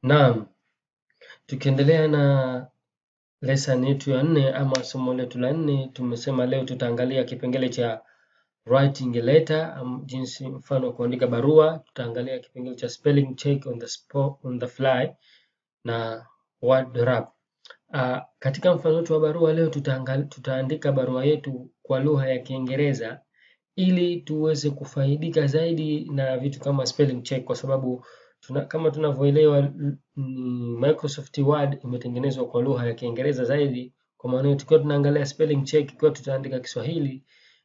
Naam, tukiendelea na lesson yetu ya 4 ama somo letu la 4, tumesema leo tutaangalia kipengele cha writing a letter, jinsi mfano kuandika barua. Tutaangalia kipengele cha spelling check on the fly na word wrap. Katika mfano wetu wa barua leo tutaandika barua yetu kwa lugha ya Kiingereza ili tuweze kufaidika zaidi na vitu kama spelling check, kwa sababu kama tunavyoelewa Microsoft Word imetengenezwa kwa lugha ya Kiingereza zaidi. Kwa maana tukiwa tunaangalia spelling check, ikiwa tutaandika Kiswahili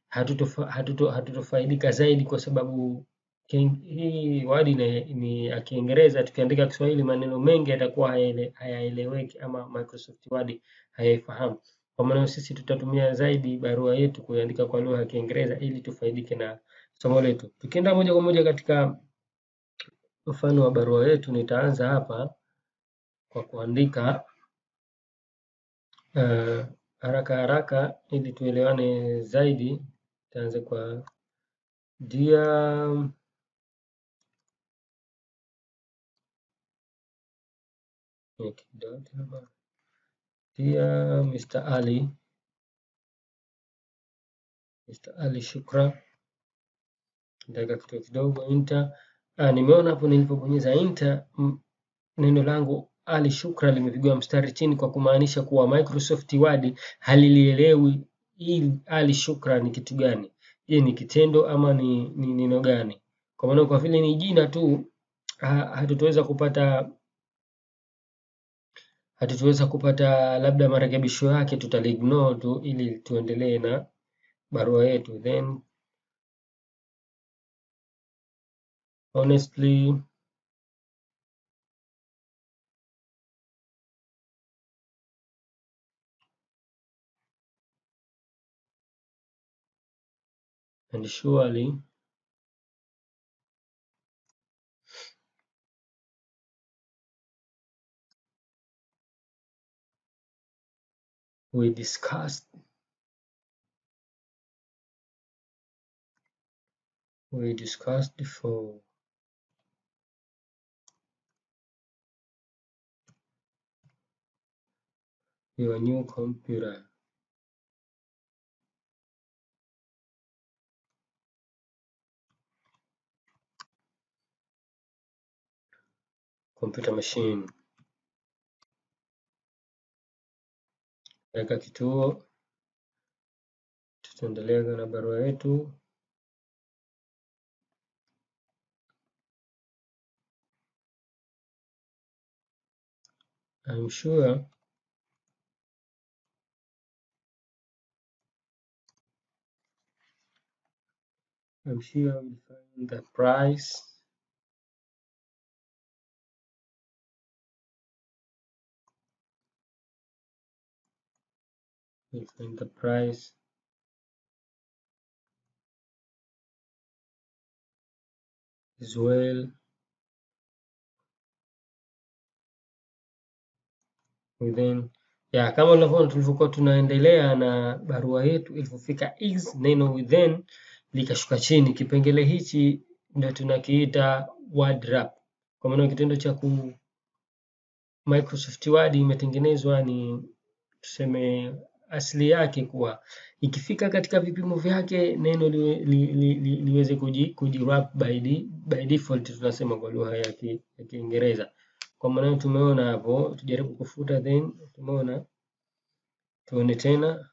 hatutofaidika zaidi, kwa sababu hii word ni ya Kiingereza. Tukiandika Kiswahili maneno mengi yatakuwa hayaeleweki ama Microsoft Word hayaifahamu. Kwa maana sisi tutatumia zaidi barua yetu kuandika kwa lugha ya Kiingereza ili tufaidike na somo letu. Tukienda moja kwa moja katika mfano wa barua yetu, nitaanza hapa kwa kuandika haraka haraka ili tuelewane zaidi. Nitaanza kwa Dear Mr. Ali, shukra. Nitaweka kitu kidogo enter. Nimeona hapo nilipobonyeza enter neno langu Ali shukra limepigwa mstari chini, kwa kumaanisha kuwa Microsoft Word halilielewi hii Ali shukra ni kitu gani. Je, ni kitendo ama ni neno gani? Kwa maana kwa vile ni jina tu hatutaweza kupata labda marekebisho yake, tutaliignore tu ili tuendelee na barua yetu. Then honestly and surely we discussed before your new computer machine. Weka kituo, tutaendelea na barua yetu. I'm sure we'll find the price as well within. Kama unavyoona tulivyokuwa tunaendelea na barua yetu, ilipofika is neno within likashuka chini. Kipengele hichi ndio tunakiita word wrap. Kwa maana kitendo cha Microsoft Word imetengenezwa ni tuseme asili yake kuwa ikifika katika vipimo vyake neno liweze kujiwrap by default, tunasema kwa lugha ya Kiingereza. Kwa maana tumeona hapo, tujaribu kufuta, then tumeona, tuone tena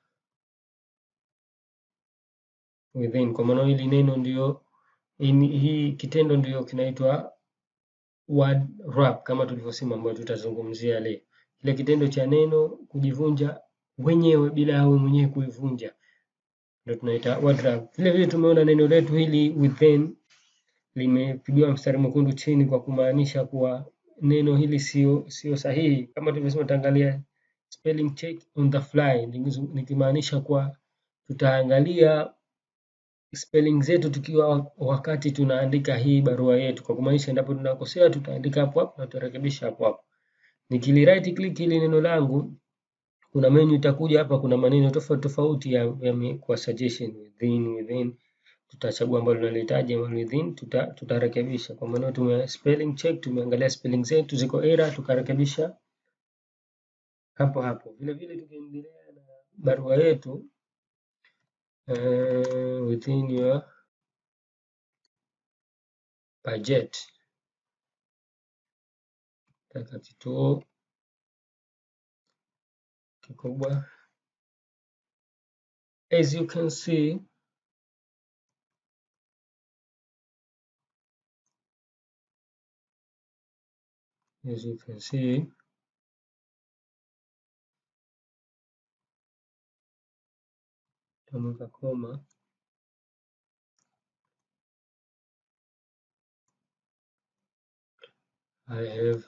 within. Kwa maana hili neno ndio hii kitendo ndio kinaitwa word wrap kama tulivyosema, ambayo tutazungumzia leo. Kile kitendo cha neno kujivunja wenyewe bila awe mwenyewe kuivunja ndio tunaita word wrap. Vile vile tumeona neno letu hili within limepigiwa mstari mwekundu chini, kwa kumaanisha kuwa neno hili sio sahihi. Kama tulivyosema, tutaangalia spelling check on the fly, nikimaanisha kuwa tutaangalia spelling zetu tukiwa wakati tunaandika hii barua yetu, kwa kumaanisha endapo tunakosea tutaandika hapo hapo na tutarekebisha hapo hapo. Nikili right click ile neno langu, kuna menu itakuja hapa, kuna maneno tofauti tofauti ya kwa suggestion within. tutachagua ambalo tunalihitaji, ambalo within tutarekebisha. Kwa maana tume spelling check, tumeangalia spelling zetu ziko error, tukarekebisha hapo hapo. Vile vile tukiendelea na barua yetu within your budget, taka kituo kikubwa. As you can see, tamweka koma, I have,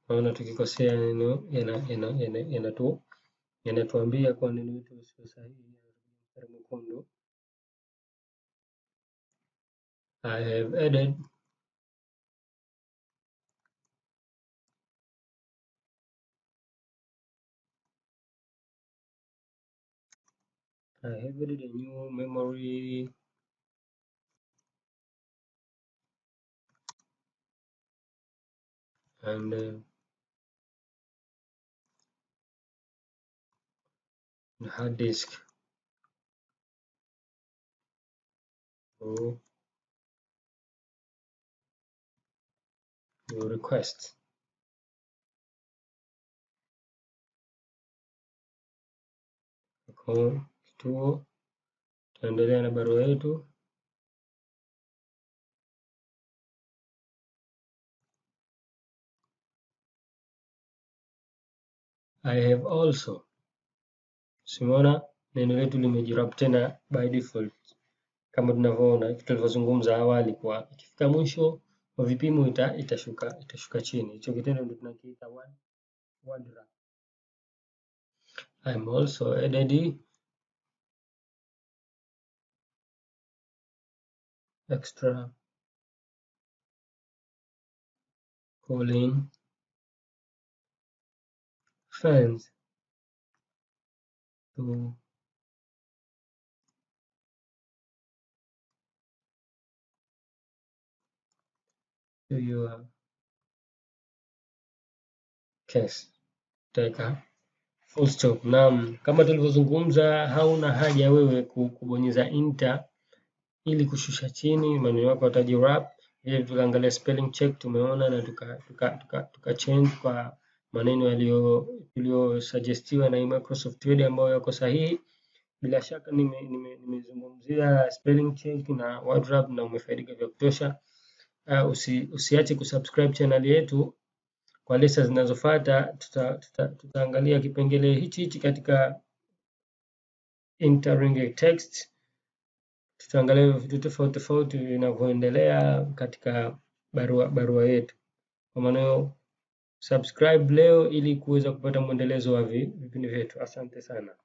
naona tukikosea neno yanatuambia kwa neno letu sio sahihi, mstari mwekundu. I have added a new memory and hard disk for your request. Kwa kituo, tuendelea na barua yetu. I have also, simuona neno letu limejirap tena by default, kama tunavyoona tulivyozungumza awali, kwa ikifika mwisho wa vipimo itashuka chini. Hicho kitendo ndio tunakiita word wrap. I'm also added extra calling friends to your case. Taka full stop. Naam, kama tulivyozungumza, hauna haja wewe kubonyeza enter ili kushusha chini, maneno yako yatajirap. Ile tukaangalia spelling check, tumeona na tuka change kwa maneno yaliyosuggestiwa na Microsoft Word ambayo yako sahihi. Bila shaka nimezungumzia spelling check na word wrap na umefaidika vya kutosha. Usiache kusubscribe channel yetu. Kwa lessons zinazofuata tutaangalia kipengele hichi katika entering a text. Tutaangalia vitu tofauti tofauti vinavyoendelea katika barua yetu. Kwa maana subscribe leo ili kuweza kupata mwendelezo wa vipindi vyetu. Asante sana.